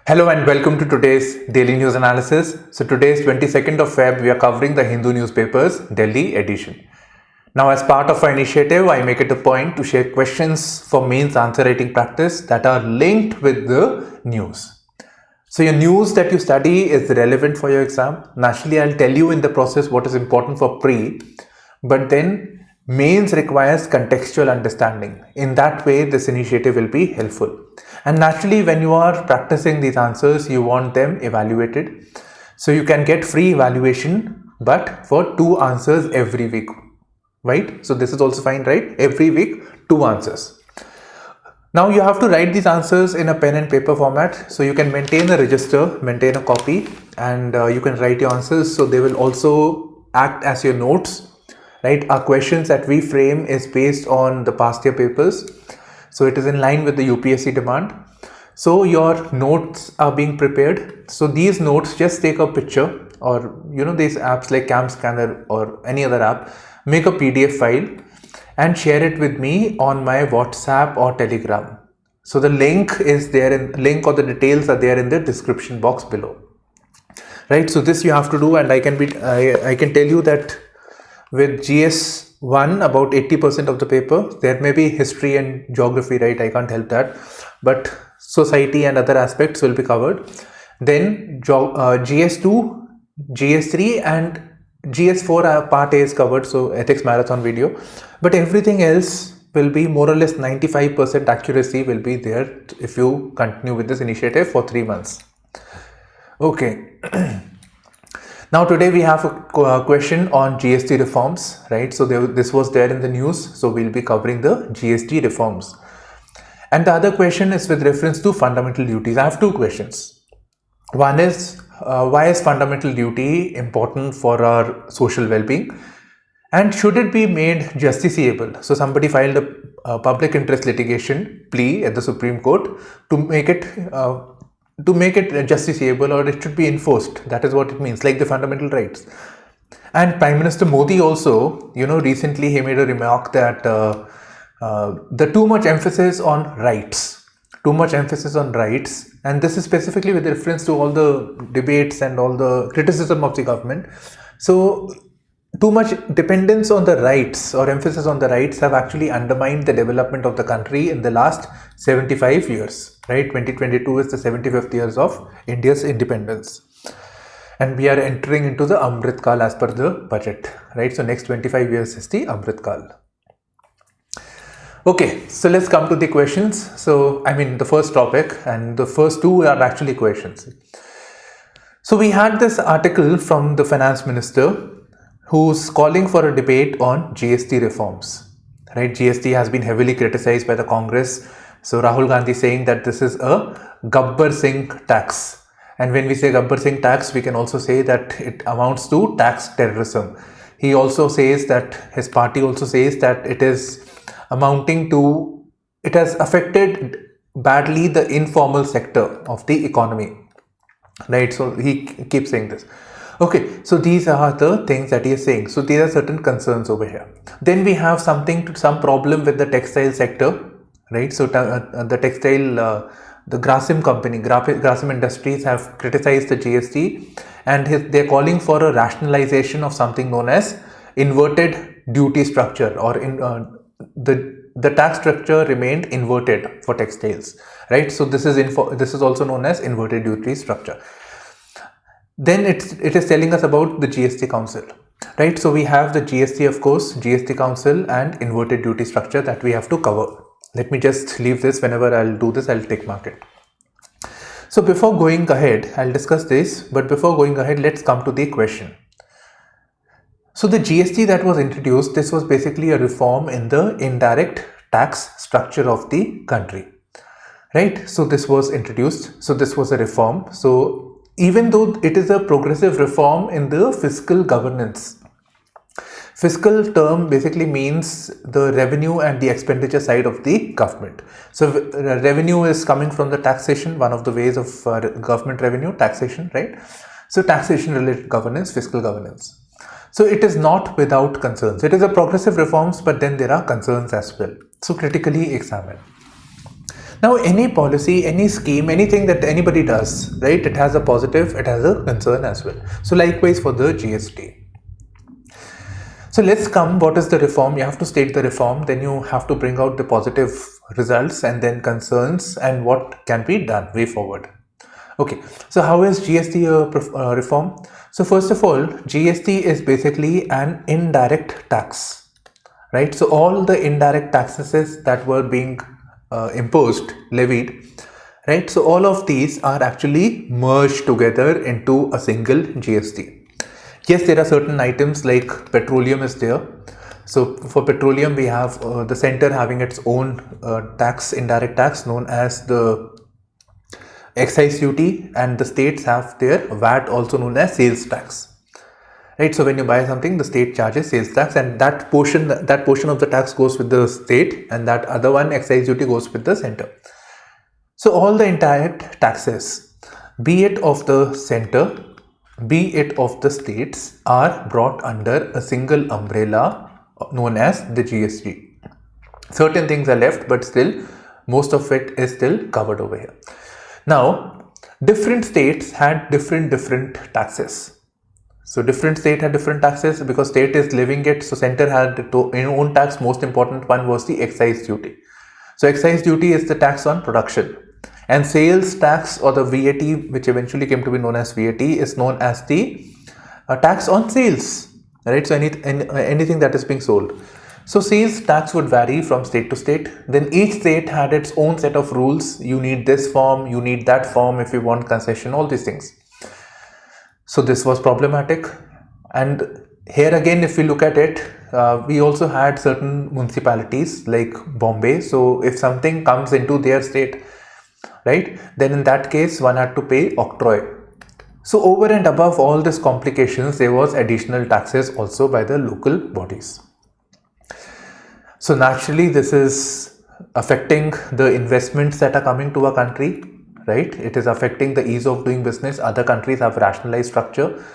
Hello and welcome to today's daily news analysis. So today's 22nd of Feb, we are covering the Hindu newspapers Delhi edition. Now, as part of our initiative, I make it a point to share questions for mains answer writing practice that are linked with the news. So your news that you study is relevant for your exam. Naturally, I'll tell you in the process what is important for pre, but then mains requires contextual understanding. In that way, this initiative will be helpful. And naturally, when you are practicing these answers, you want them evaluated. So you can get free evaluation, but for 2 answers every week, right? So this is also fine, right? Every week, 2 answers. Now you have to write these answers in a pen and paper format. So you can maintain a register, maintain a copy, and you can write your answers. So they will also act as your notes, right? Our questions that we frame is based on the past year papers. So it is in line with the UPSC demand. So your notes are being prepared. So these notes, just take a picture, or these apps like Cam Scanner or any other app, make a PDF file and share it with me on my WhatsApp or Telegram. So the link is there, link or the details are there in the description box below. Right? So this you have to do, and I can tell you that with GS1, about 80% of the paper, there may be history and geography, right? I can't help that, but society and other aspects will be covered. Then GS2, GS3 and GS4 part A is covered, so ethics marathon video, but everything else will be more or less 95% accuracy will be there if you continue with this initiative for 3 months. Okay. Now today we have a question on GST reforms, right? So this was there in the news, so we'll be covering the GST reforms. And the other question is with reference to fundamental duties. I have 2 questions. One is, why is fundamental duty important for our social well-being? And should it be made justiciable? So somebody filed a public interest litigation plea at the Supreme Court to make it justiciable, or it should be enforced. That is what it means, like the fundamental rights. And Prime Minister Modi also, recently he made a remark that the too much emphasis on rights, and this is specifically with reference to all the debates and all the criticism of the government. So too much dependence on the rights or emphasis on the rights have actually undermined the development of the country in the last 75 years, right? 2022 is the 75th years of India's independence. And we are entering into the Amrit Kal as per the budget, right? So next 25 years is the Amrit Kal. Okay, so let's come to the questions. So, the first topic, and the first 2 are actually questions. So we had this article from the finance minister who's calling for a debate on GST reforms, right? GST has been heavily criticized by the Congress. So Rahul Gandhi saying that this is a Gabbar Singh tax. And when we say Gabbar Singh tax, we can also say that it amounts to tax terrorism. He also says that, his party also says that it is amounting to, it has affected badly the informal sector of the economy, right? So he keeps saying this. Okay, so these are the things that he is saying. So there are certain concerns over here. Then we have some problem with the textile sector, right? So the textile, the Grasim company, Grasim Industries have criticized the GST, and they're calling for a rationalization of something known as inverted duty structure, or the tax structure remained inverted for textiles, right? So this is also known as inverted duty structure. Then it is telling us about the GST Council, right? So we have the GST, of course, GST Council and inverted duty structure that we have to cover. Let me just leave this. Whenever I'll do this, I'll take mark it. So before going ahead, I'll discuss this, but before going ahead, let's come to the question. So the GST that was introduced, this was basically a reform in the indirect tax structure of the country, right? So this was introduced. So this was a reform. So even though it is a progressive reform in the fiscal governance, fiscal term basically means the revenue and the expenditure side of the government. So revenue is coming from the taxation, one of the ways of government revenue, taxation, right? So taxation related governance, fiscal governance. So it is not without concerns. It is a progressive reforms, but then there are concerns as well. So critically examine. Now, any policy, any scheme, anything that anybody does, right, it has a positive, it has a concern as well. So likewise for the GST. So let's come, what is the reform? You have to state the reform, then you have to bring out the positive results and then concerns and what can be done way forward. Okay, so how is GST a reform? So first of all, GST is basically an indirect tax, right? So all the indirect taxes that were being imposed, levied, right? So all of these are actually merged together into a single GST. Yes, there are certain items like petroleum is there. So for petroleum, we have the center having its own tax, indirect tax known as the excise duty, and the states have their VAT also known as sales tax. Right, so when you buy something, the state charges sales tax, and that portion of the tax goes with the state, and that other one, excise duty, goes with the center. So all the indirect taxes, be it of the center, be it of the states, are brought under a single umbrella known as the GST. Certain things are left, but still most of it is still covered over here. Now, different states had different taxes. So different state had different taxes because state is levying it. So center had its own tax. Most important one was the excise duty. So excise duty is the tax on production, and sales tax, or the VAT, which eventually came to be known as VAT, is known as the tax on sales, right? So anything that is being sold. So sales tax would vary from state to state. Then each state had its own set of rules. You need this form, you need that form if you want concession, all these things. So this was problematic. And here again, if we look at it, we also had certain municipalities like Bombay. So if something comes into their state, right, then in that case one had to pay octroi. So over and above all these complications, there was additional taxes also by the local bodies. So naturally this is affecting the investments that are coming to a country, right? It is affecting the ease of doing business. Other countries have rationalized structure.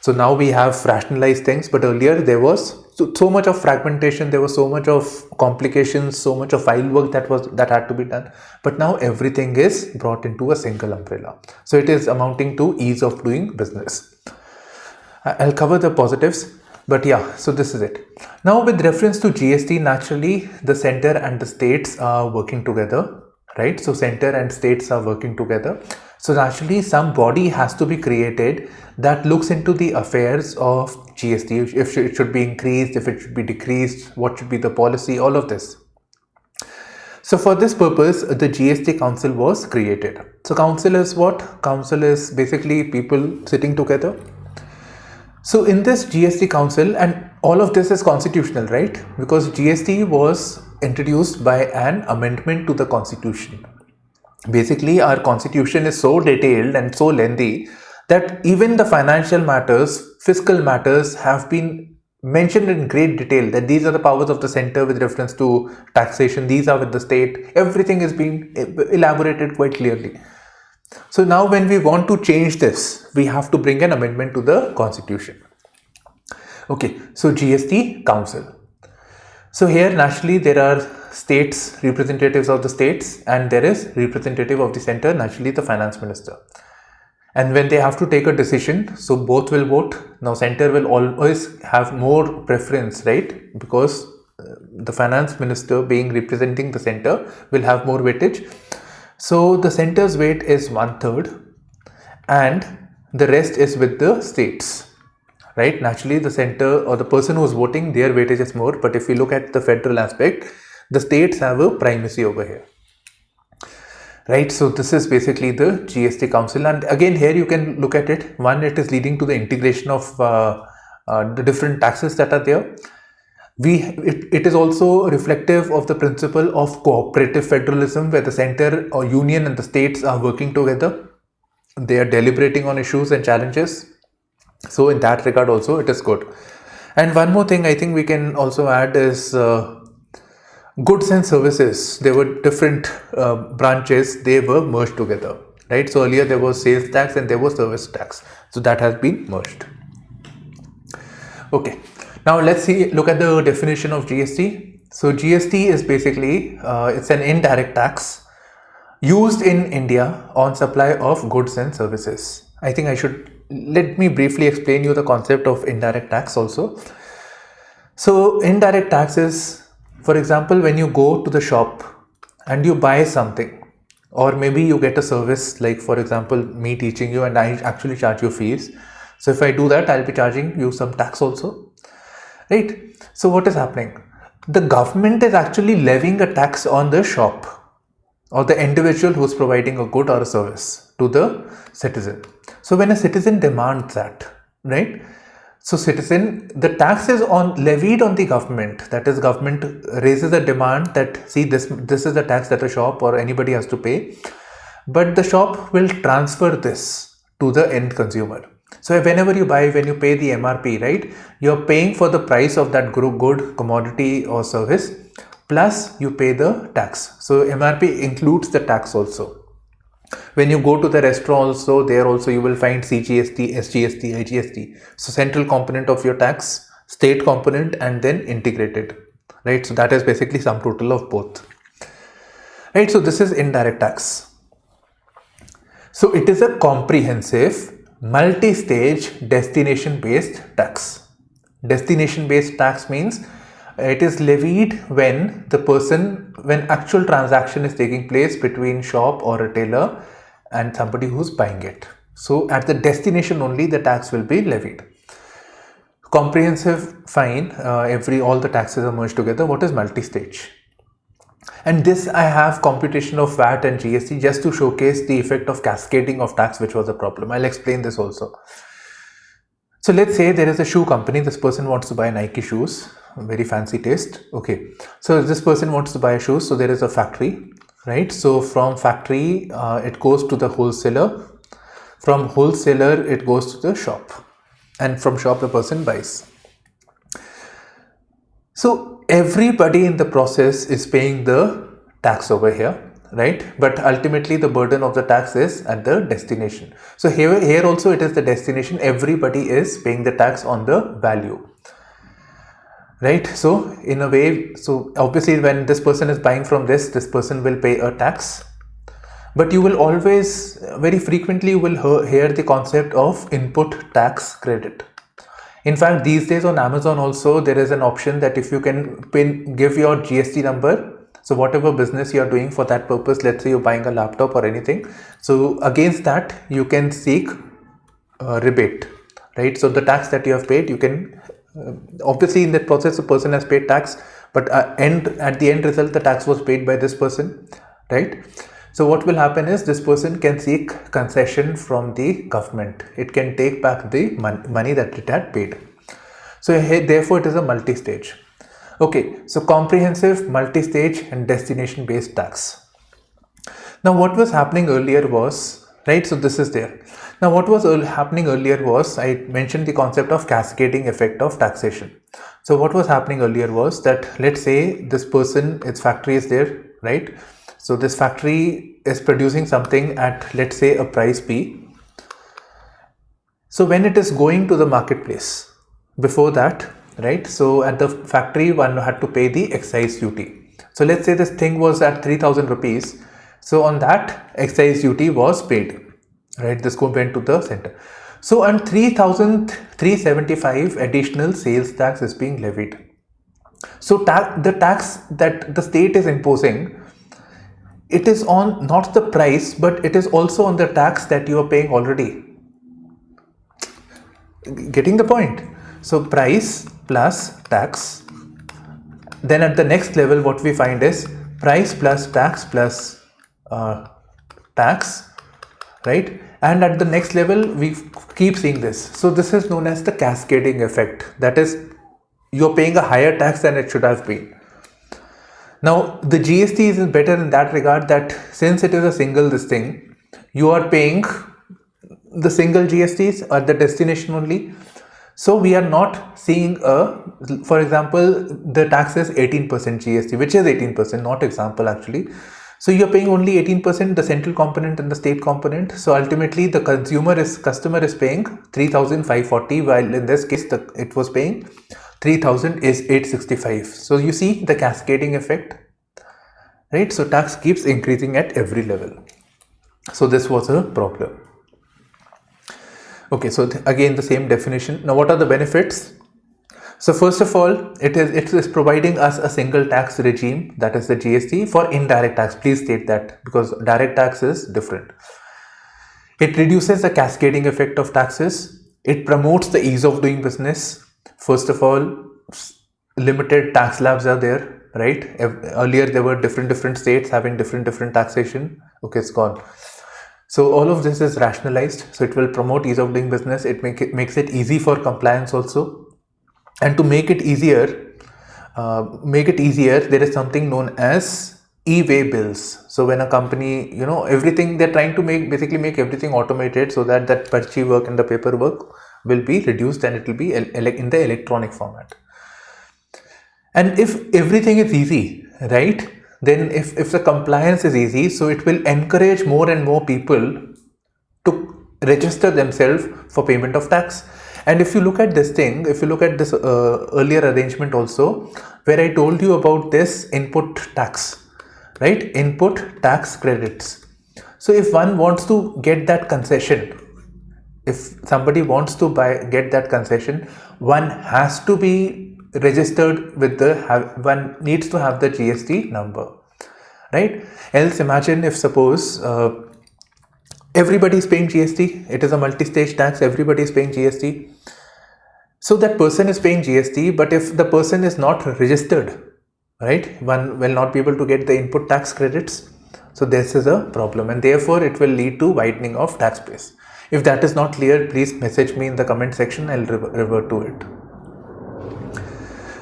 So now we have rationalized things, but earlier there was so much of fragmentation, there was so much of complications, so much of file work that had to be done. But now everything is brought into a single umbrella. So it is amounting to ease of doing business. I'll cover the positives. But yeah, so this is it. Now with reference to GST, naturally the center and the states are working together, right? So center and states are working together. So naturally some body has to be created that looks into the affairs of GST, if it should be increased, if it should be decreased, what should be the policy, all of this. So for this purpose, the GST Council was created. So council is what? Council is basically people sitting together. So in this GST Council, and all of this is constitutional, right? Because GST was introduced by an amendment to the Constitution. Basically, our Constitution is so detailed and so lengthy that even the financial matters, fiscal matters have been mentioned in great detail, that these are the powers of the center with reference to taxation, these are with the state, everything is being elaborated quite clearly. So now when we want to change this, we have to bring an amendment to the Constitution. Okay, so GST Council. So here naturally there are states, representatives of the states, and there is representative of the center, naturally the finance minister. And when they have to take a decision, so both will vote. Now center will always have more preference, right? Because the finance minister being representing the center will have more weightage. So the center's weight is 1/3 and the rest is with the states, right? Naturally the center or the person who is voting, their weightage is more, but if you look at the federal aspect, the states have a primacy over here, right? So this is basically the GST Council, and again here you can look at it. One, it is leading to the integration of the different taxes that are there. It is also reflective of the principle of cooperative federalism, where the center or union and the states are working together. They are deliberating on issues and challenges. So in that regard also it is good. And one more thing I think we can also add is goods and services. There were different branches, they were merged together, right? So earlier there was sales tax and there was service tax. So that has been merged. Okay. Now let's look at the definition of GST. So GST is basically, it's an indirect tax used in India on supply of goods and services. I think I should let me briefly explain you the concept of indirect tax also. So indirect tax is, for example, when you go to the shop and you buy something, or maybe you get a service like, for example, me teaching you and I actually charge you fees. So if I do that, I'll be charging you some tax also, right? So what is happening? The government is actually levying a tax on the shop or the individual who's providing a good or a service to the citizen. So when a citizen demands that, right? So citizen, the tax is levied on the government. That is, government raises a demand that, see, this is the tax that a shop or anybody has to pay, but the shop will transfer this to the end consumer. So whenever you buy, when you pay the MRP, right, you're paying for the price of that good commodity or service, plus you pay the tax. So MRP includes the tax also. When you go to the restaurant also, there also you will find CGST, SGST, IGST. So central component of your tax, state component, and then integrated, right? So that is basically sum total of both, right? So this is indirect tax. So it is a comprehensive, multi-stage, destination-based tax. Destination-based tax means it is levied when actual transaction is taking place between shop or retailer and somebody who's buying it. So at the destination only the tax will be levied. Comprehensive, fine, all the taxes are merged together. What is multi-stage? And this I have computation of VAT and GST just to showcase the effect of cascading of tax, which was a problem. I'll explain this also. So let's say there is a shoe company. This person wants to buy Nike shoes, very fancy taste. Okay, so this person wants to buy shoes. So there is a factory, right? So from factory, it goes to the wholesaler. From wholesaler, it goes to the shop, and from shop the person buys. So everybody in the process is paying the tax over here, right? But ultimately the burden of the tax is at the destination. So here also it is the destination. Everybody is paying the tax on the value, right? So in a way, so obviously when this person is buying from this person will pay a tax. But you will always, very frequently, you will hear the concept of input tax credit. In fact, these days on Amazon also, there is an option that if you can give your GST number, so whatever business you are doing for that purpose, let's say you're buying a laptop or anything, so against that you can seek rebate, right? So the tax that you have paid, you can, obviously in that process the person has paid tax, but at the end result the tax was paid by this person, right? So what will happen is this person can seek concession from the government. It can take back the money that it had paid. So therefore it is a multi-stage. Okay, so comprehensive, multi-stage and destination based tax. Now what was happening earlier was, right, so this is there. Now what was happening earlier was, I mentioned the concept of cascading effect of taxation. So what was happening earlier was that, let's say this person, its factory is there, right? So this factory is producing something at, let's say, a price P. So when it is going to the marketplace, before that, right, so at the factory one had to pay the excise duty. So let's say this thing was at 3,000 rupees. So on that, excise duty was paid, right? This went to the center. So on 3,375 additional sales tax is being levied. So the tax that the state is imposing, it is on not the price, but it is also on the tax that you are paying already. Getting the point? So price plus tax. Then at the next level, what we find is price plus tax plus tax, right? And at the next level, we keep seeing this. So this is known as the cascading effect. That is, you're paying a higher tax than it should have been. Now the GST is better in that regard, that since it is a single this thing, you are paying the single GSTs at the destination only. So we are not seeing for example, the tax is 18% GST, which is 18%, not example actually. So you're paying only 18%, the central component and the state component. So ultimately the customer is paying 3,540, while in this case it was paying 3,000 is 865. So you see the cascading effect. right? So tax keeps increasing at every level. So this was a problem. Okay, so again the same definition. Now what are the benefits? So first of all, it is providing us a single tax regime, that is the GST, for indirect tax. Please state that, because direct tax is different. It reduces the cascading effect of taxes. It promotes the ease of doing business. First of all, limited tax slabs are there, right? Earlier there were different states having different taxation. Okay, it's gone. So all of this is rationalized. So it will promote ease of doing business. It makes it easy for compliance also. And to make it easier, there is something known as e-way bills. So when a company, everything they're trying to make everything automated, so that perchi work and the paperwork will be reduced and it will be in the electronic format. And if everything is easy, right, then if the compliance is easy, so it will encourage more and more people to register themselves for payment of tax. And if you look at this earlier arrangement also, where I told you about this input tax, right? Input tax credits. So if one wants to get that concession, if somebody wants to get that concession, one has to be registered with one needs to have the GST number, right? Else imagine if suppose everybody is paying GST, it is a multi-stage tax, everybody is paying GST. So that person is paying GST, but if the person is not registered, right, one will not be able to get the input tax credits. So this is a problem, and therefore it will lead to widening of tax base. If that is not clear, please message me in the comment section, I'll revert to it.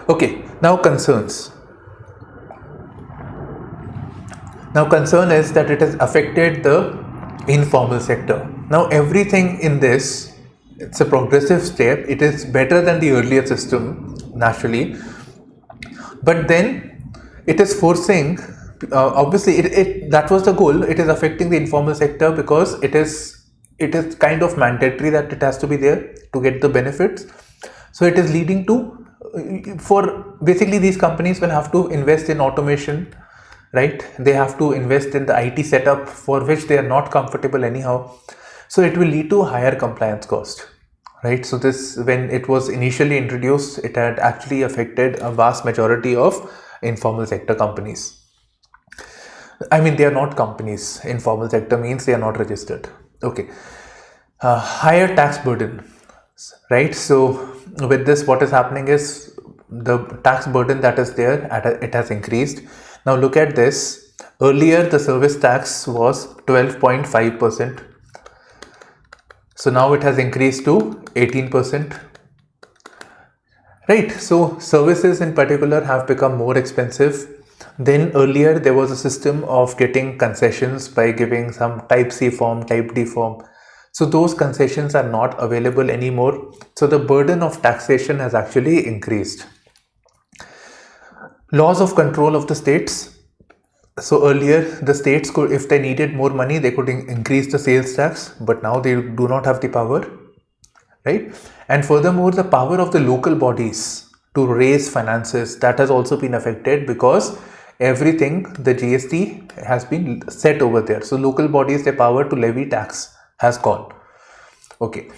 Okay, now concerns. Now concern is that it has affected the informal sector. Now everything in this, it's a progressive step. It is better than the earlier system, naturally, but then it is forcing, obviously that was the goal. It is affecting the informal sector because it is kind of mandatory that it has to be there to get the benefits. So it is leading to, for basically these companies will have to invest in automation, right? They have to invest in the IT setup, for which they are not comfortable anyhow. So it will lead to higher compliance cost, right? So this, when it was initially introduced, it had actually affected a vast majority of informal sector companies. I mean, they are not companies. Informal sector means they are not registered. Okay. Higher tax burden, right? So with this, what is happening is the tax burden that is there, it has increased. Now look at this. Earlier the service tax was 12.5%. So now it has increased to 18%. Right. So services in particular have become more expensive. Then earlier there was a system of getting concessions by giving some type C form, type D form. So those concessions are not available anymore. So the burden of taxation has actually increased. Laws of control of the states. So earlier the states could, if they needed more money, they could increase the sales tax, but now they do not have the power, right? And furthermore, the power of the local bodies to raise finances, that has also been affected, because everything, the GST has been set over there. So local bodies, their power to levy tax has gone. Okay.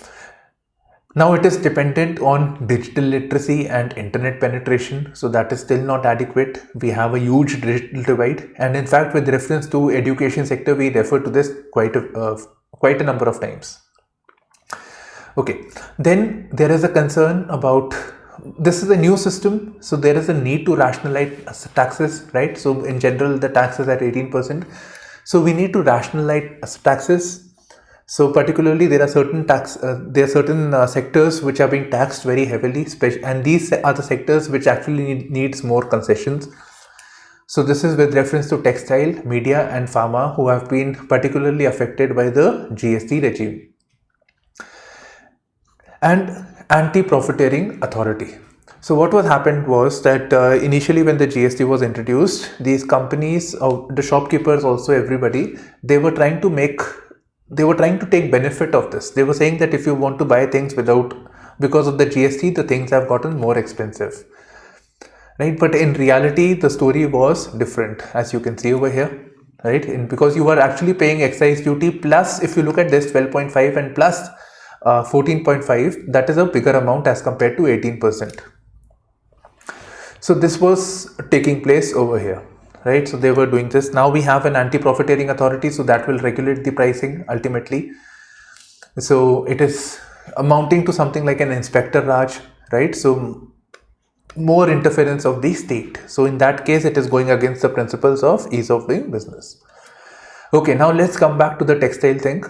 Now it is dependent on digital literacy and internet penetration. So that is still not adequate. We have a huge digital divide. And in fact, with reference to education sector, we refer to this quite a number of times. Okay. Then there is a concern about, this is a new system. So there is a need to rationalize taxes, right? So in general, the tax is at 18%. So we need to rationalize taxes. So particularly there are certain sectors which are being taxed very heavily, and these are the sectors which actually needs more concessions. So this is with reference to textile, media and pharma, who have been particularly affected by the GST regime. And anti-profiteering authority. So what happened was that initially when the GST was introduced, these companies, the shopkeepers, also everybody, they were trying to take benefit of this. They were saying that if you want to buy things because of the GST, the things have gotten more expensive, right? But in reality, the story was different, as you can see over here, right? Because you were actually paying excise duty plus, if you look at this 12.5 and plus 14.5, that is a bigger amount as compared to 18%. So this was taking place over here, right? So they were doing this. Now we have an anti-profiteering authority, so that will regulate the pricing ultimately. So it is amounting to something like an inspector Raj, right? So more interference of the state. So in that case, it is going against the principles of ease of doing business. Okay, now let's come back to the textile thing.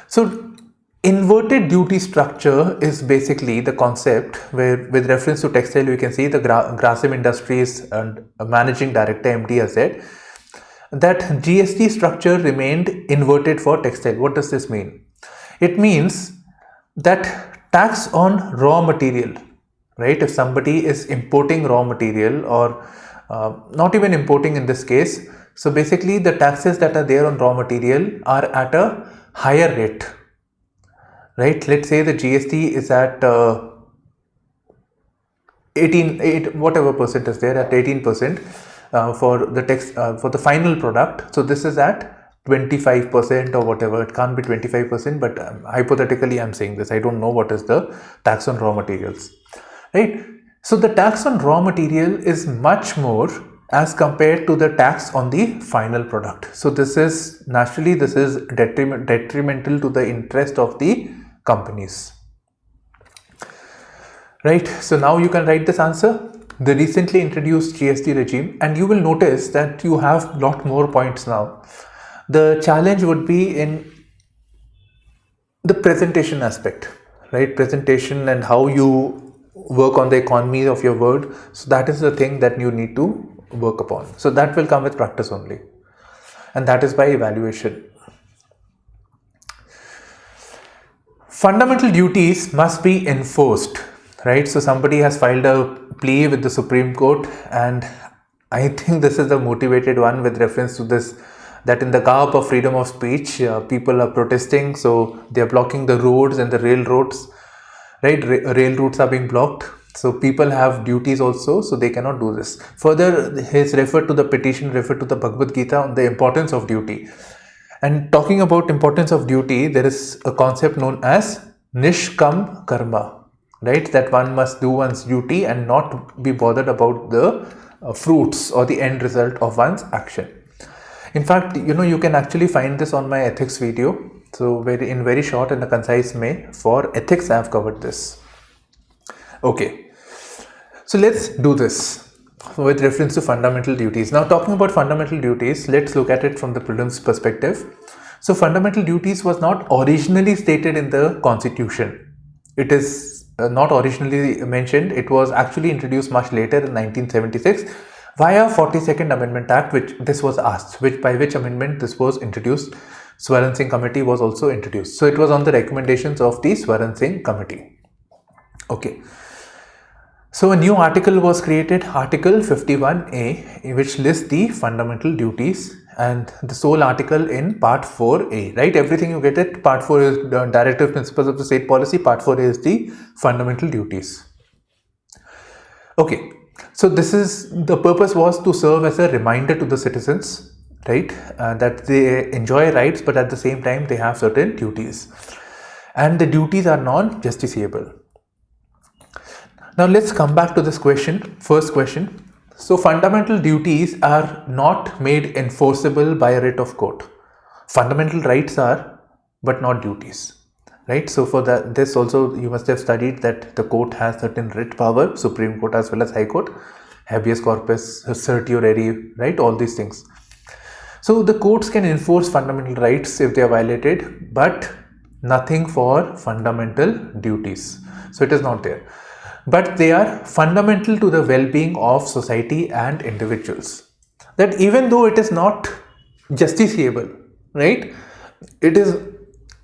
So inverted duty structure is basically the concept where, with reference to textile, we can see the Grasim Industries and managing director MD has said that GST structure remained inverted for textile. What does this mean? It means that tax on raw material, right? If somebody is importing raw material or not even importing in this case, so basically the taxes that are there on raw material are at a higher rate, right? Let's say the GST is at 18, whatever percent is there, at 18% for the final product. So this is at 25% or whatever. It can't be 25%, but hypothetically I'm saying this. I don't know what is the tax on raw materials, right? So the tax on raw material is much more as compared to the tax on the final product. So this is naturally, this is detrimental to the interest of the companies, right? So now you can write this answer, the recently introduced GST regime, and you will notice that you have a lot more points now. The challenge would be in the presentation aspect, right? Presentation and how you work on the economy of your word. So that is the thing that you need to work upon. So that will come with practice only, and that is by evaluation. Fundamental duties must be enforced, right? So somebody has filed a plea with the Supreme Court, and I think this is the motivated one with reference to this, that in the garb of freedom of speech, people are protesting, so they are blocking the roads and the railroads, right? Rail routes are being blocked. So people have duties also, so they cannot do this. Further, he's referred to the petition, referred to the Bhagavad Gita on the importance of duty. And talking about importance of duty, there is a concept known as Nishkam Karma, right? That one must do one's duty and not be bothered about the fruits or the end result of one's action. In fact, you can actually find this on my ethics video. So in very short and a concise way, for ethics I have covered this. Okay, so let's do this with reference to fundamental duties. Now talking about fundamental duties, let's look at it from the prelims perspective. So fundamental duties was not originally stated in the constitution. It is not originally mentioned. It was actually introduced much later in 1976 via 42nd Amendment Act, which this was asked, by which amendment this was introduced. Swaran Singh Committee was also introduced. So it was on the recommendations of the Swaran Singh Committee. Okay. So a new article was created, Article 51A, which lists the fundamental duties, and the sole article in Part 4A, right? Everything you get it. Part 4 is the directive principles of the state policy. Part 4A is the fundamental duties. Okay. So this is, the purpose was to serve as a reminder to the citizens, right? That they enjoy rights, but at the same time they have certain duties. And the duties are non-justiciable. Now let's come back to this question, first question. So fundamental duties are not made enforceable by a writ of court. Fundamental rights are, but not duties, right? So for this also you must have studied that the court has certain writ power, Supreme Court as well as High Court, habeas corpus, certiorari, right? All these things. So the courts can enforce fundamental rights if they are violated, but nothing for fundamental duties. So it is not there. But they are fundamental to the well-being of society and individuals. That even though it is not justiciable, right? It is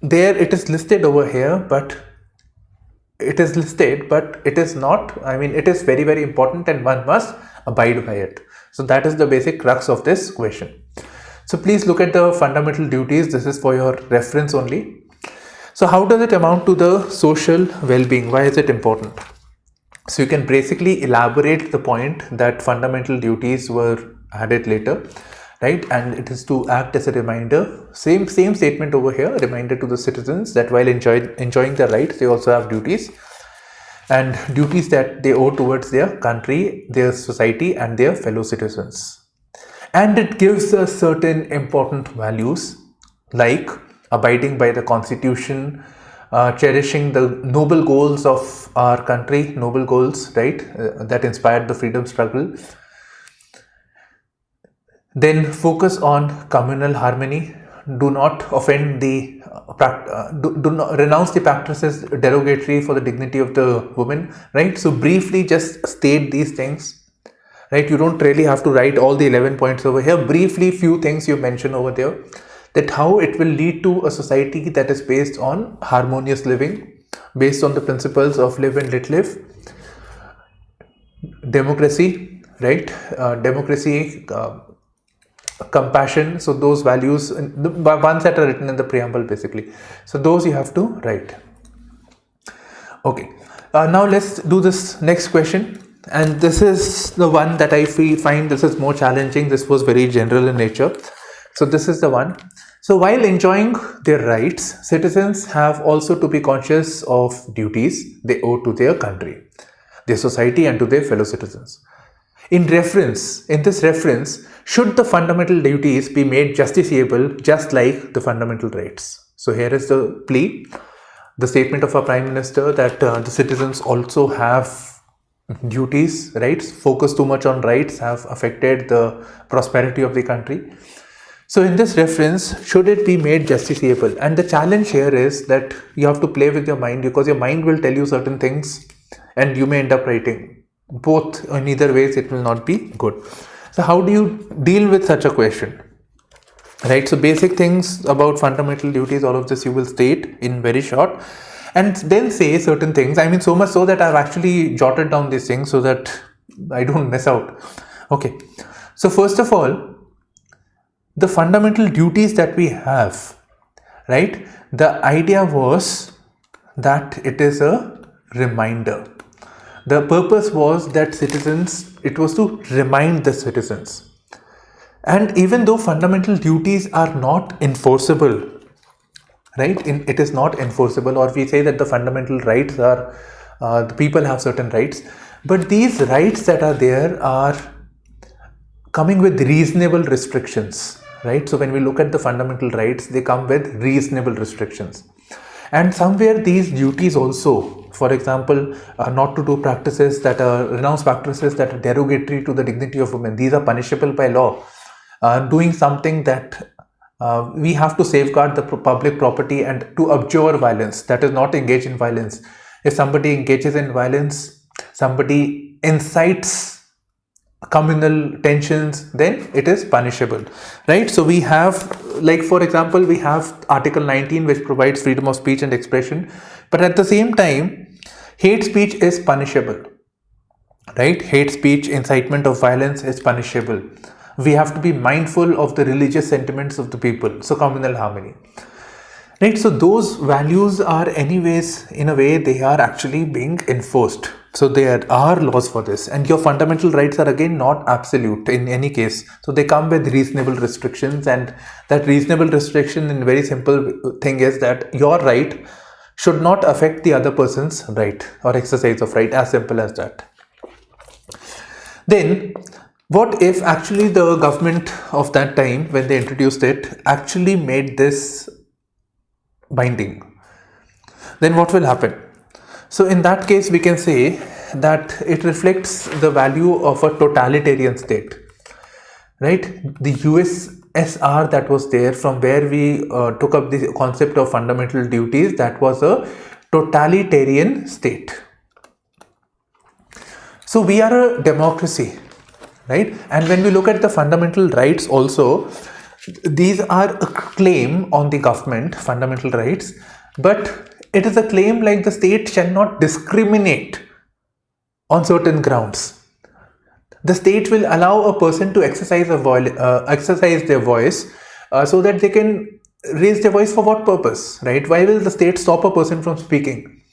there, it is listed over here, but it is listed, but it is not, it is very, very important and one must abide by it. So that is the basic crux of this question. So please look at the fundamental duties. This is for your reference only. So how does it amount to the social well-being? Why is it important? So you can basically elaborate the point that fundamental duties were added later, right? And it is to act as a reminder. Same statement over here, a reminder to the citizens that while enjoying their rights, they also have duties, and duties that they owe towards their country, their society, and their fellow citizens. And it gives us certain important values like abiding by the constitution, cherishing the noble goals of our country, noble goals, right, that inspired the freedom struggle. Then focus on communal harmony. Do not offend the do not renounce the practices derogatory for the dignity of the woman, right? So briefly just state these things, right? You don't really have to write all the 11 points over here. Briefly, few things you mention over there, that how it will lead to a society that is based on harmonious living, based on the principles of live and let live, democracy, right? Democracy, compassion. So those values, the ones that are written in the preamble basically. So those you have to write. Okay, now let's do this next question. And this is the one that I find this is more challenging. This was very general in nature. So this is the one. So while enjoying their rights, citizens have also to be conscious of duties they owe to their country, their society, and to their fellow citizens. In this reference, should the fundamental duties be made justiciable just like the fundamental rights? So here is the plea, the statement of our Prime Minister that the citizens also have duties, rights. Focus too much on rights have affected the prosperity of the country. So in this reference, should it be made justiciable? And the challenge here is that you have to play with your mind, because your mind will tell you certain things and you may end up writing. Both, in either ways, it will not be good. So how do you deal with such a question? Right, so basic things about fundamental duties, all of this you will state in very short, and then say certain things. I mean, so much so that I've actually jotted down these things so that I don't miss out. Okay, so first of all, the fundamental duties that we have, right? The idea was that it is a reminder. The purpose was that it was to remind the citizens. And even though fundamental duties are not enforceable, right? It is not enforceable, or we say that the fundamental rights are, the people have certain rights, but these rights that are there are coming with reasonable restrictions, right? So when we look at the fundamental rights, they come with reasonable restrictions. And somewhere these duties also, for example, not to do practices that are, renounce practices that are derogatory to the dignity of women, these are punishable by law. Doing something that we have to safeguard the public property and to abjure violence, that is not engage in violence. If somebody engages in violence, somebody incites communal tensions, then it is punishable, right? So we have, like for example, we have Article 19, which provides freedom of speech and expression, but at the same time, hate speech is punishable, right? Hate speech, incitement of violence is punishable. We have to be mindful of the religious sentiments of the people, so communal harmony, right? So those values are anyways, in a way, they are actually being enforced. So there are laws for this, and your fundamental rights are again not absolute in any case. So they come with reasonable restrictions, and that reasonable restriction in very simple thing is that your right should not affect the other person's right or exercise of right, as simple as that. Then what if actually the government of that time, when they introduced it, actually made this binding? Then what will happen? So in that case, we can say that it reflects the value of a totalitarian state, right? The USSR that was there, from where we took up the concept of fundamental duties, that was a totalitarian state. So we are a democracy, right? And when we look at the fundamental rights also, these are a claim on the government, fundamental rights, but it is a claim like the state shall not discriminate on certain grounds. The state will allow a person to exercise their voice so that they can raise their voice for what purpose, right? Why will the state stop a person from speaking?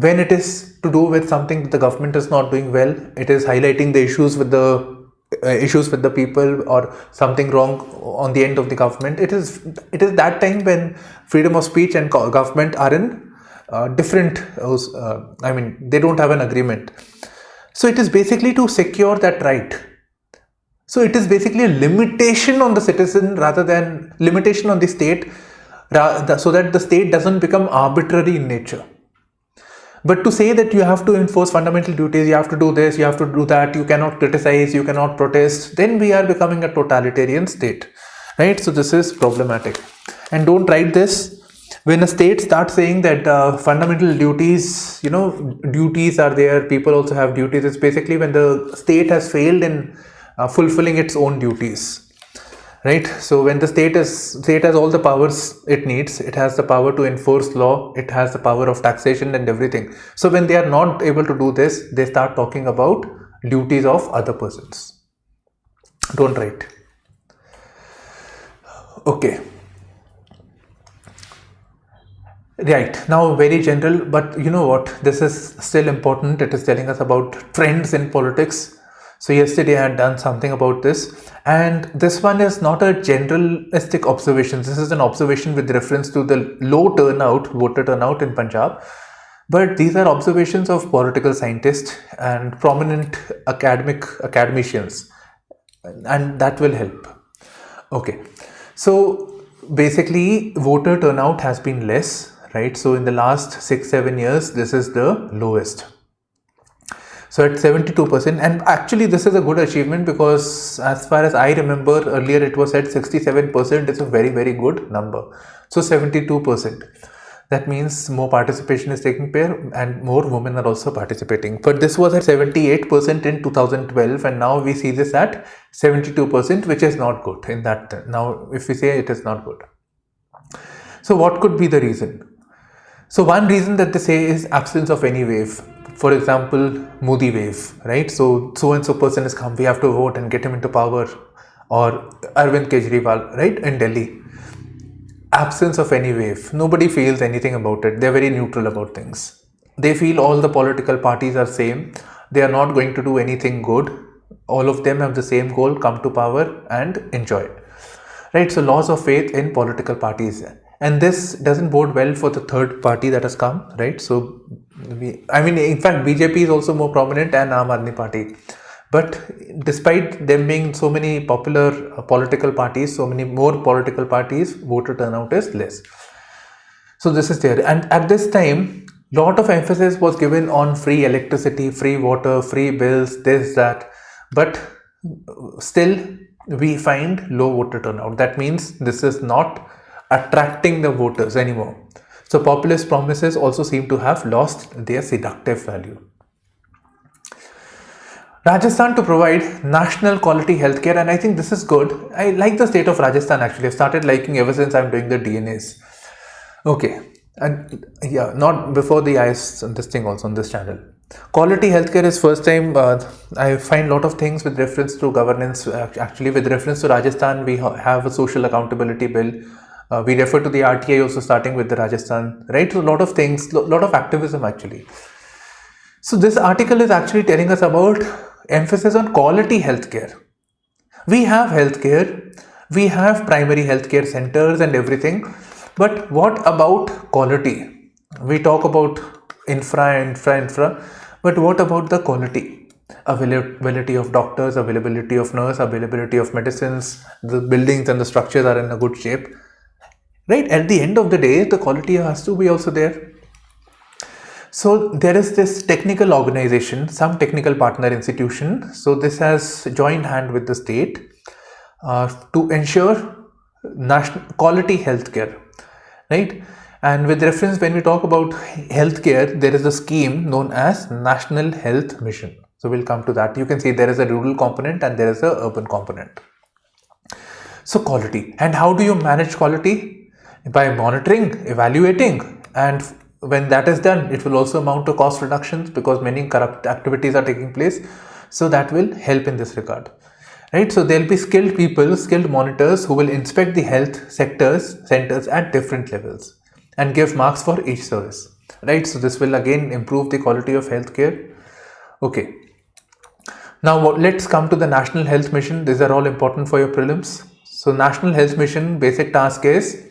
When it is to do with something that the government is not doing well, it is highlighting the issues with the people or something wrong on the end of the government. It is that time when freedom of speech and government are in different. They don't have an agreement. So it is basically to secure that right. So it is basically a limitation on the citizen rather than limitation on the state, so that the state doesn't become arbitrary in nature. But to say that you have to enforce fundamental duties, you have to do this, you have to do that, you cannot criticize, you cannot protest, then we are becoming a totalitarian state, right? So this is problematic. And don't write this. When a state starts saying that fundamental duties, duties are there, people also have duties, it's basically when the state has failed in fulfilling its own duties, right? So when the state has all the powers it needs, it has the power to enforce law, it has the power of taxation and everything. So when they are not able to do this, they start talking about duties of other persons. Don't write. Okay. Right, now very general, but you know what, this is still important. It is telling us about trends in politics. So yesterday I had done something about this, and this one is not a generalistic observation. This is an observation with reference to the low voter turnout in Punjab. But these are observations of political scientists and prominent academicians, and that will help. Okay, so basically voter turnout has been less, right? So in the last 6-7 years, this is the lowest. So at 72%, and actually this is a good achievement because as far as I remember earlier it was at 67%. It's a very, very good number. So 72%. That means more participation is taking place and more women are also participating. But this was at 78% in 2012, and now we see this at 72%, which is not good in that. Now if we say it is not good. So what could be the reason? So one reason that they say is absence of any wave. For example, Modi wave, right? So and so person has come, we have to vote and get him into power. Or Arvind Kejriwal, right, in Delhi. Absence of any wave. Nobody feels anything about it. They're very neutral about things. They feel all the political parties are same. They are not going to do anything good. All of them have the same goal, come to power and enjoy. Right? So loss of faith in political parties. And this doesn't bode well for the third party that has come, right? So, in fact, BJP is also more prominent and Aam Aadmi Party. But despite them being so many popular political parties, so many more political parties, voter turnout is less. So this is there. And at this time, lot of emphasis was given on free electricity, free water, free bills, this, that. But still, we find low voter turnout. That means this is not attracting the voters anymore. So populist promises also seem to have lost their seductive value. Rajasthan to provide national quality healthcare, and I think this is good. I like the state of Rajasthan actually. I've started liking ever since I'm doing the DNAs. Okay, and yeah, not before the eyes on this thing also on this channel. Quality healthcare is first time. I find a lot of things with reference to governance. Actually, with reference to Rajasthan, we have a social accountability bill. We refer to the RTI also starting with the Rajasthan, right? So a lot of things, a lot of activism actually. So this article is actually telling us about emphasis on quality healthcare. We have healthcare, we have primary healthcare centers and everything, but what about quality? We talk about infra, but what about the quality? Availability of doctors, availability of nurse, availability of medicines, the buildings and the structures are in a good shape. Right, at the end of the day, the quality has to be also there. So there is this technical organization, some technical partner institution. So this has joined hand with the state to ensure national quality healthcare, right? And with reference, when we talk about healthcare, there is a scheme known as National Health Mission. So we'll come to that. You can see there is a rural component and there is a urban component. So quality, and how do you manage quality? By monitoring, evaluating, and when that is done, it will also amount to cost reductions because many corrupt activities are taking place. So that will help in this regard, right? So there will be skilled people, skilled monitors who will inspect the health centers at different levels and give marks for each service. right? So this will again improve the quality of healthcare. Okay. Now let's come to the National Health Mission. These are all important for your prelims. So National Health Mission basic task is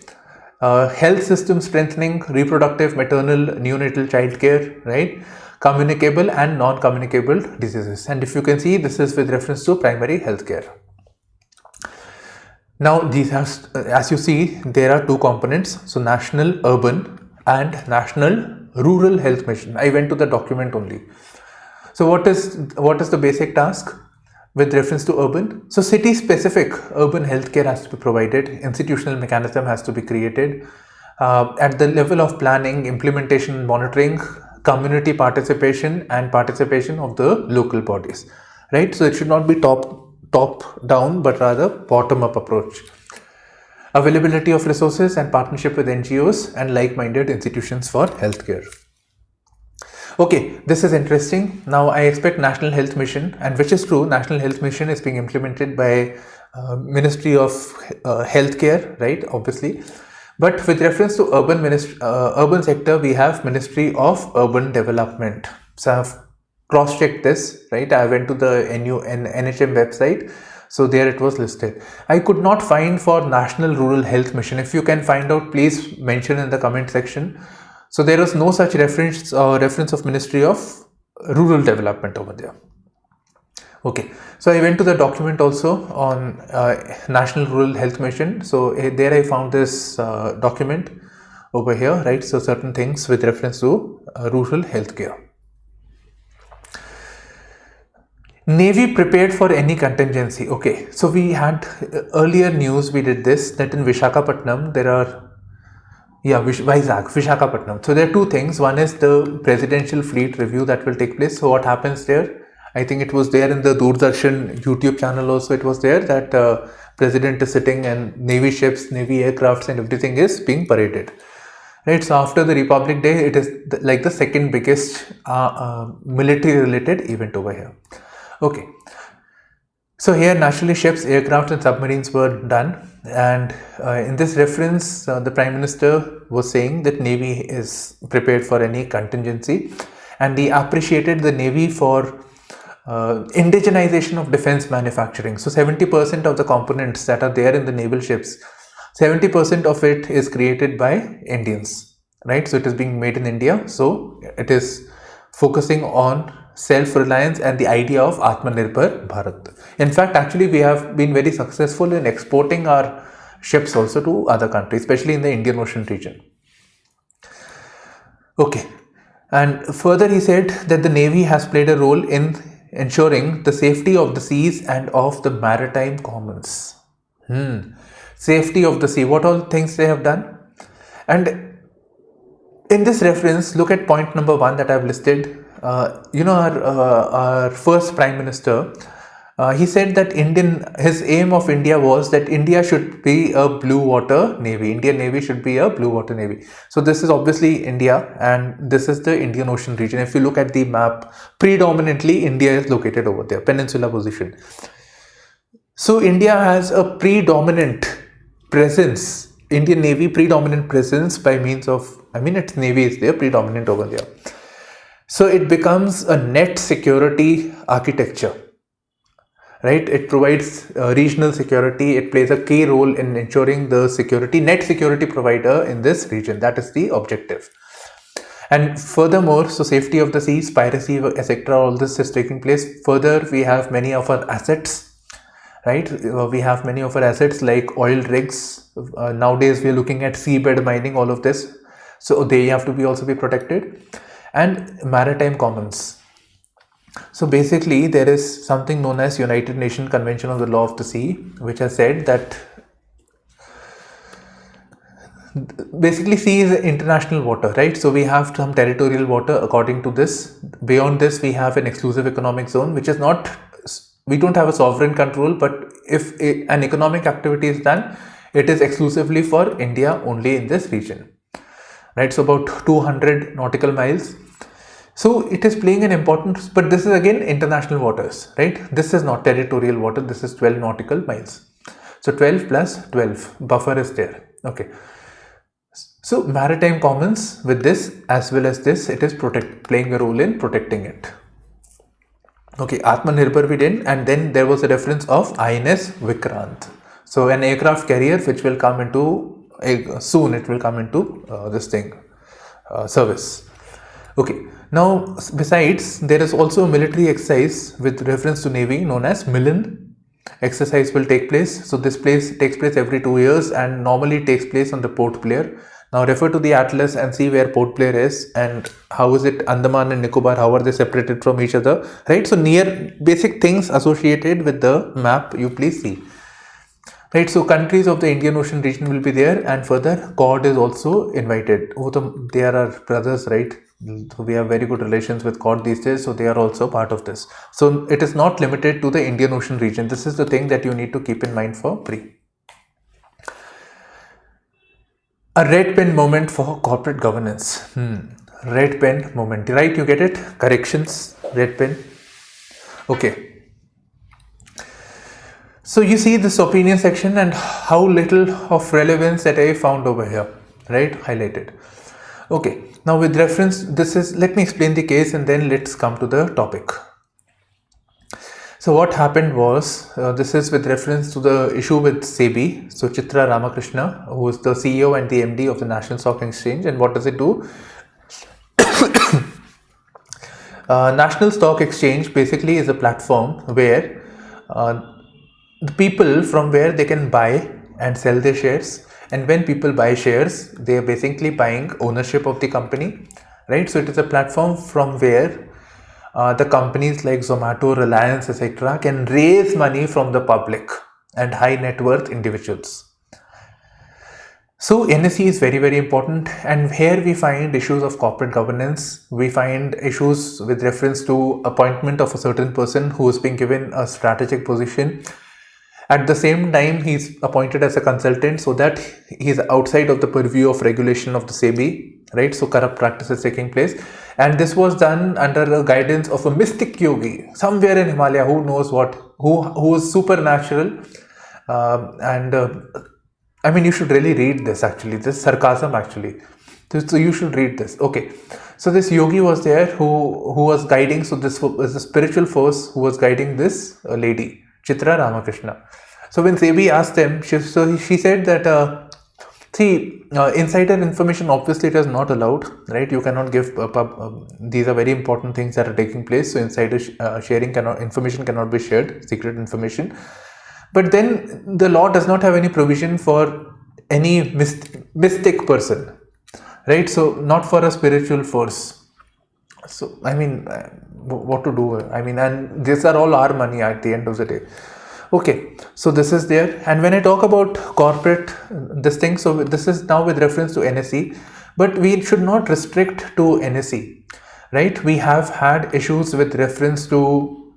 health system strengthening, reproductive, maternal, neonatal child care, right? Communicable and non-communicable diseases. And if you can see, this is with reference to primary healthcare. Now these has, as you see, there are two components. So National Urban and National Rural Health Mission. I went to the document only. So what is the basic task with reference to urban? So city specific urban healthcare has to be provided, institutional mechanism has to be created at the level of planning, implementation, monitoring, community participation and participation of the local bodies, right? So it should not be top down but rather bottom up approach. Availability of resources and partnership with NGOs and like-minded institutions for healthcare. Okay, this is interesting. Now I expect National Health Mission, and which is true, National Health Mission is being implemented by Ministry of Healthcare, right? Obviously. But with reference to urban sector, we have Ministry of Urban Development. So I've cross-checked this, right? I went to the NHM website. So there it was listed. I could not find for National Rural Health Mission. If you can find out, please mention in the comment section. So there was no such reference of Ministry of Rural Development over there. Okay, so I went to the document also on National Rural Health Mission. So there I found this document over here, right? So certain things with reference to rural healthcare. Navy prepared for any contingency. Okay, so we had earlier news, we did this, that in Visakhapatnam there are Visakhapatnam. So there are two things. One is the presidential fleet review that will take place. So what happens there? I think it was there in the Doordarshan YouTube channel also. It was there that president is sitting and Navy ships, Navy aircrafts and everything is being paraded. Right. So after the Republic Day, it is like the second biggest military related event over here. Okay. So here naturally ships, aircraft and submarines were done, and in this reference the Prime Minister was saying that Navy is prepared for any contingency, and he appreciated the Navy for indigenization of defense manufacturing. So 70% of the components that are there in the naval ships, 70% of it is created by Indians, right? So it is being made in India, so it is focusing on self-reliance and the idea of Atmanirbhar Bharat. In fact, actually we have been very successful in exporting our ships also to other countries, especially in the Indian Ocean region. Okay, and further he said that the Navy has played a role in ensuring the safety of the seas and of the maritime commons. Safety of the sea, what all things they have done? And in this reference, look at point number 1 that I have listed. Our first Prime Minister, he said that his aim of India was that India should be a blue water navy. Indian Navy should be a blue water navy. So this is obviously India, and this is the Indian Ocean region. If you look at the map, predominantly India is located over there, peninsula position. So India has a predominant presence, Indian Navy predominant presence by means of, its navy is there, predominant over there. So it becomes a net security architecture, right? It provides regional security. It plays a key role in ensuring the net security provider in this region. That is the objective. And furthermore, so safety of the seas, piracy, etc., all this is taking place. Further, we have many of our assets, right? We have many of our assets like oil rigs. Nowadays, we are looking at seabed mining, all of this. So they have to also be protected. And maritime commons. So basically there is something known as United Nations Convention on the Law of the Sea, which has said that basically sea is international water, right? So we have some territorial water according to this. Beyond this, we have an exclusive economic zone, which is not, we don't have a sovereign control, but if an economic activity is done, it is exclusively for India only in this region, right? So about 200 nautical miles. So it is playing an important, but this is again international waters, right? This is not territorial water. This is 12 nautical miles. So 12 plus 12 buffer is there. Okay. So Maritime Commons, with this as well as this, it is playing a role in protecting it. Okay, Atmanirbhar we did, and then there was a reference of INS Vikrant. So an aircraft carrier which will come into soon, it will come into service. Okay, now besides, there is also a military exercise with reference to Navy known as Milan exercise will take place. So this takes place every 2 years and normally takes place on the Port Blair. Now refer to the atlas and see where Port Blair is and how is it Andaman and Nicobar, how are they separated from each other, right? So near basic things associated with the map you please see. Right, so countries of the Indian Ocean region will be there, and further Quad is also invited. They are our brothers, right? So we have very good relations with Quad these days, so they are also part of this. So it is not limited to the Indian Ocean region. This is the thing that you need to keep in mind for pre. A red pen moment for corporate governance. Red pen moment, right? You get it? Corrections, red pen. Okay. So you see this opinion section and how little of relevance that I found over here, right? Highlighted. Okay, now with reference, let me explain the case and then let's come to the topic. So what happened was, this is with reference to the issue with SEBI. So Chitra Ramakrishna, who is the CEO and the MD of the National Stock Exchange, and what does it do? National Stock Exchange basically is a platform where the people from where they can buy and sell their shares, and when people buy shares, they are basically buying ownership of the company, right? So it is a platform from where the companies like Zomato, Reliance, etc. can raise money from the public and high net worth individuals. So NSE is very, very important, and here we find issues of corporate governance. We find issues with reference to appointment of a certain person who is being given a strategic position. At the same time, he's appointed as a consultant so that he's outside of the purview of regulation of the SEBI, right? So corrupt practices taking place. And this was done under the guidance of a mystic yogi somewhere in Himalaya, who knows what, who is supernatural. I mean, you should really read this actually. This is sarcasm actually. So you should read this. Okay. So this yogi was there who was guiding. So this was a spiritual force who was guiding this lady, Chitra Ramakrishna. So when SEBI asked them, she said that, insider information obviously it is not allowed, right? You cannot give, these are very important things that are taking place. So insider information cannot be shared, secret information. But then the law does not have any provision for any mystic person, right? So not for a spiritual force. So, I mean, what to do? I mean, and these are all our money at the end of the day. Okay, so this is there. And when I talk about corporate, so this is now with reference to NSE, but we should not restrict to NSE, right? We have had issues with reference to,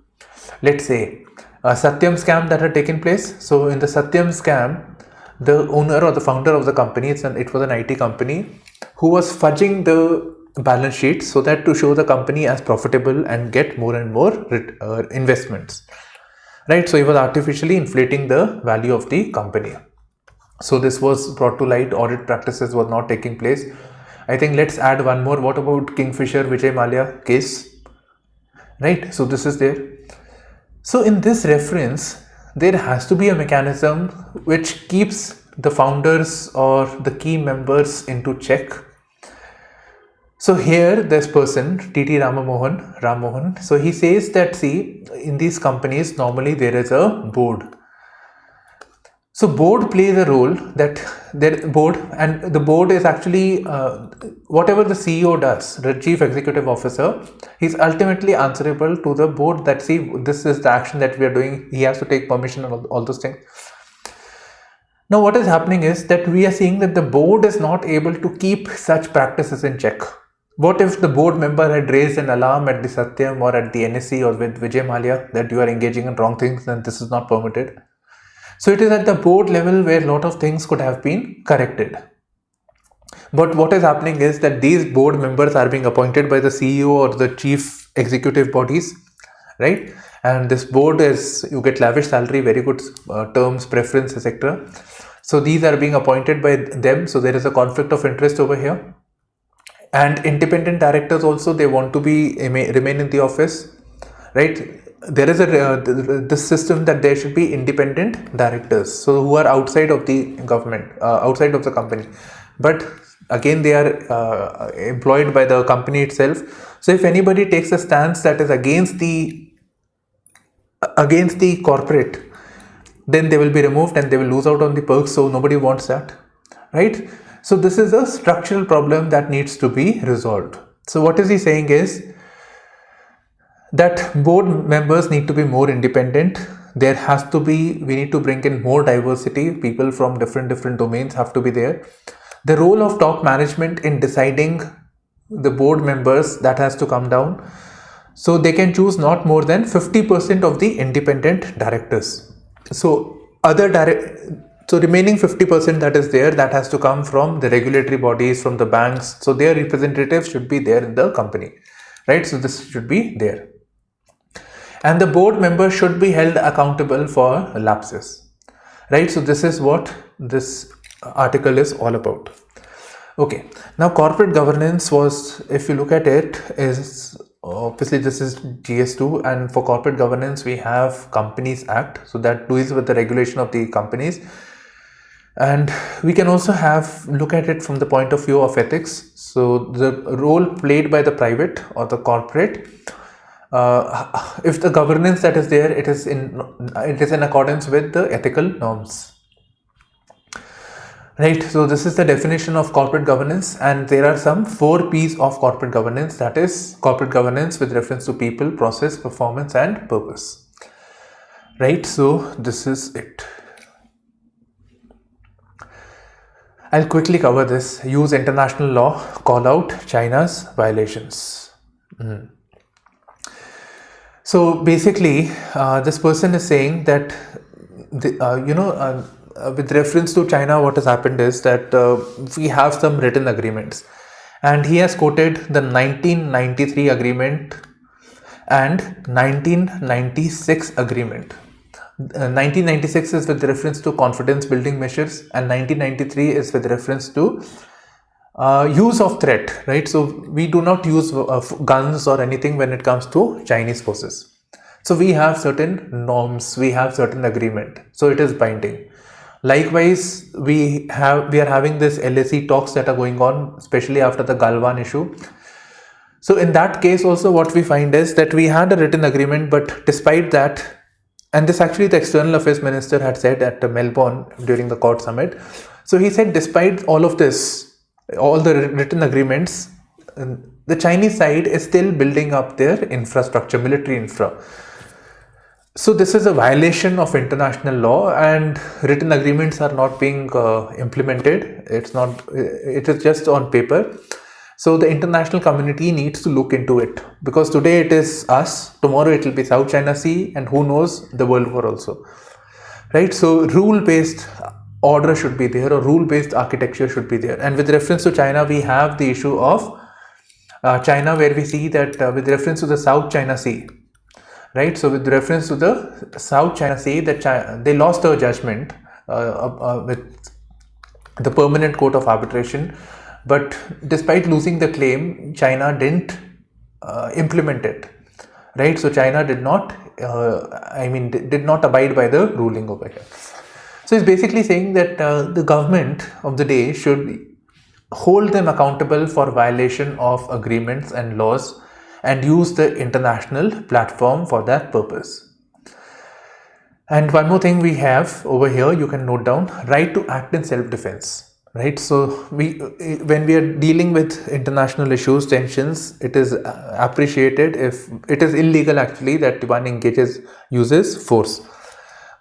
let's say, a Satyam scam that had taken place. So in the Satyam scam, the owner or the founder of the company, it was an IT company, who was fudging the balance sheet so that to show the company as profitable and get more and more investments, right? So he was artificially inflating the value of the company. So this was brought to light. Audit practices were not taking place. I think let's add one more. What about Kingfisher Vijay Mallya case, right? So this is there. So in this reference, there has to be a mechanism which keeps the founders or the key members into check. So here this person, T.T. Rammohan, so he says that, see, in these companies normally there is a board. So board plays a role, that the board is actually whatever the CEO does, the chief executive officer, he's ultimately answerable to the board that, see, this is the action that we are doing. He has to take permission and all those things. Now what is happening is that we are seeing that the board is not able to keep such practices in check. What if the board member had raised an alarm at the Satyam or at the NSE or with Vijay Mallya that you are engaging in wrong things and this is not permitted? So it is at the board level where a lot of things could have been corrected. But what is happening is that these board members are being appointed by the CEO or the chief executive bodies, right? And this board is, you get lavish salary, very good terms, preference, etc. So these are being appointed by them. So there is a conflict of interest over here. And independent directors also, they want to remain in the office, right? There is this system that there should be independent directors, so who are outside of the government, outside of the company, but again they are employed by the company itself. So if anybody takes a stance that is against the corporate, then they will be removed and they will lose out on the perks. So nobody wants that, right? So this is a structural problem that needs to be resolved. So what is he saying is that board members need to be more independent. We need to bring in more diversity. People from different domains have to be there. The role of top management in deciding the board members, that has to come down. So they can choose not more than 50% of the independent directors. So remaining 50% that is there, that has to come from the regulatory bodies, from the banks. So their representatives should be there in the company, right? So this should be there. And the board members should be held accountable for lapses, right? So this is what this article is all about. Okay, now corporate governance was, if you look at it, is obviously this is GS2, and for corporate governance we have Companies Act, so that deals with the regulation of the companies. And we can also look at it from the point of view of ethics. So the role played by the private or the corporate, if the governance that is there, it is in accordance with the ethical norms, right? So this is the definition of corporate governance, and there are some 4 P's of corporate governance, that is corporate governance with reference to people, process, performance and purpose, right? So this is it. I'll quickly cover this. Use international law, call out China's violations. So basically, this person is saying that, with reference to China, what has happened is that we have some written agreements, and he has quoted the 1993 agreement and 1996 agreement. 1996 is with reference to confidence building measures, and 1993 is with reference to use of threat, right? So we do not use guns or anything when it comes to Chinese forces. So we have certain norms, we have certain agreement, so it is binding. Likewise, we are having this LAC talks that are going on, especially after the Galwan issue. So in that case also, what we find is that we had a written agreement, but despite that, and this actually the External Affairs Minister had said at Melbourne during the Quad Summit. So he said, despite all of this, all the written agreements, the Chinese side is still building up their infrastructure, military infra. So this is a violation of international law, and written agreements are not being implemented. It is just on paper. So the international community needs to look into it, because today it is us, tomorrow it will be South China Sea, and who knows, the World War also, right? So rule-based order should be there, or rule-based architecture should be there. And with reference to China, we have the issue of China, where we see that with reference to the South China Sea, right? So with reference to the South China Sea, that they lost a judgment with the Permanent Court of Arbitration. But despite losing the claim, China didn't implement it, right? So China did not abide by the ruling over here. So it's basically saying that the government of the day should hold them accountable for violation of agreements and laws, and use the international platform for that purpose. And one more thing we have over here, you can note down, right to act in self-defense. Right, so when we are dealing with international issues, tensions, it is appreciated if it is illegal actually that one uses force.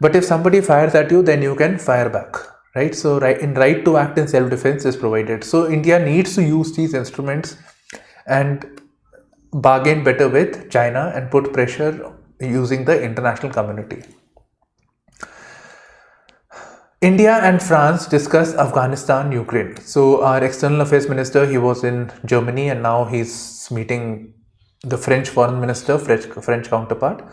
But if somebody fires at you, then you can fire back, right? So right to act in self-defense is provided. So India needs to use these instruments and bargain better with China and put pressure using the international community. India and France discuss Afghanistan, Ukraine. So our External Affairs Minister, he was in Germany, and now he's meeting the French Foreign Minister, French counterpart.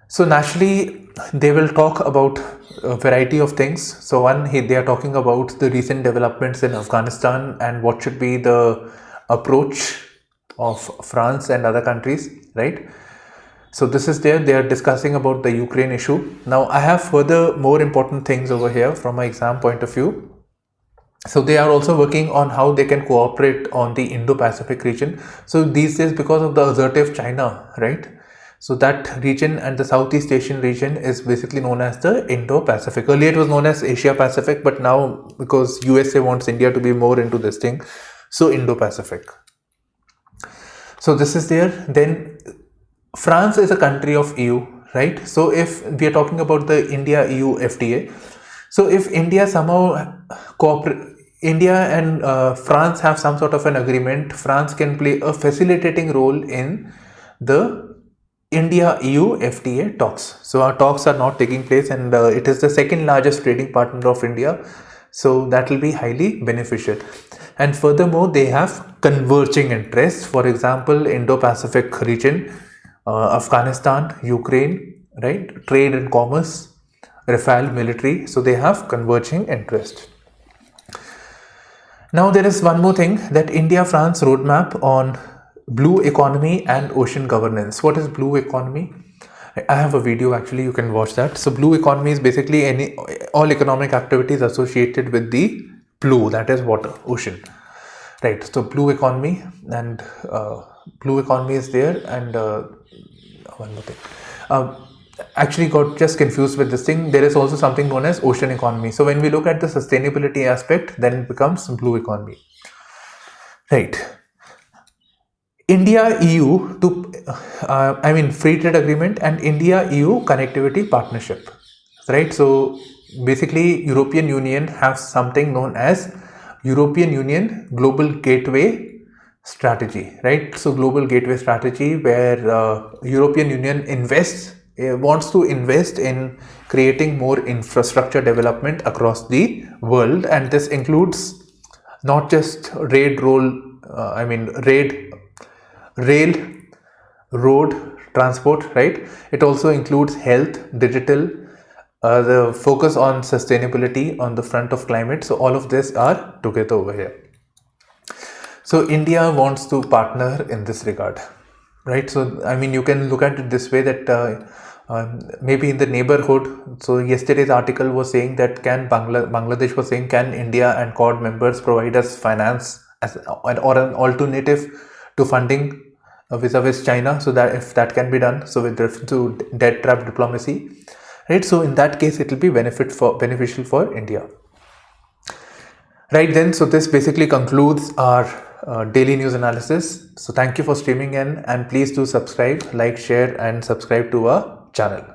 So naturally, they will talk about a variety of things. So they are talking about the recent developments in Afghanistan and what should be the approach of France and other countries, right? So this is there. They are discussing about the Ukraine issue. Now I have further more important things over here from my exam point of view. So they are also working on how they can cooperate on the Indo-Pacific region. So these days, because of the assertive China, right? So that region and the Southeast Asian region is basically known as the Indo-Pacific. Earlier it was known as Asia-Pacific, but now because USA wants India to be more into this thing, so Indo-Pacific. So this is there. Then France is a country of EU, right? So if we are talking about the India-EU FTA, so if India somehow India and France have some sort of an agreement, France can play a facilitating role in the India-EU FTA talks. So our talks are not taking place, and it is the second largest trading partner of India. So that will be highly beneficial. And furthermore, they have converging interests. For example, Indo-Pacific region, Afghanistan, Ukraine, right? Trade and commerce, Rafale military. So they have converging interest. Now there is one more thing, that India-France roadmap on blue economy and ocean governance. What is blue economy? I have a video, actually, you can watch that. So blue economy is basically all economic activities associated with the blue, that is water, ocean, right? So blue economy, and blue economy is there. And one more thing, actually got just confused with this thing. There is also something known as ocean economy. So when we look at the sustainability aspect, then it becomes blue economy, right? India-EU free trade agreement and India-EU connectivity partnership, right? So basically European Union has something known as European Union Global Gateway Strategy, right? So Global Gateway Strategy, where European Union wants to invest in creating more infrastructure development across the world, and this includes not just rail, road transport, right? It also includes health, digital, the focus on sustainability on the front of climate. So all of this are together over here. So India wants to partner in this regard, right? So you can look at it this way, that maybe in the neighborhood. So yesterday's article was saying that Bangladesh was saying, can India and Quad members provide us finance or an alternative to funding vis-a-vis China, so that if that can be done, so with reference to debt trap diplomacy, right? So in that case, it will be beneficial for India, right? Then, so this basically concludes our daily news analysis. So thank you for streaming in, and please do subscribe, like, share, and subscribe to our channel.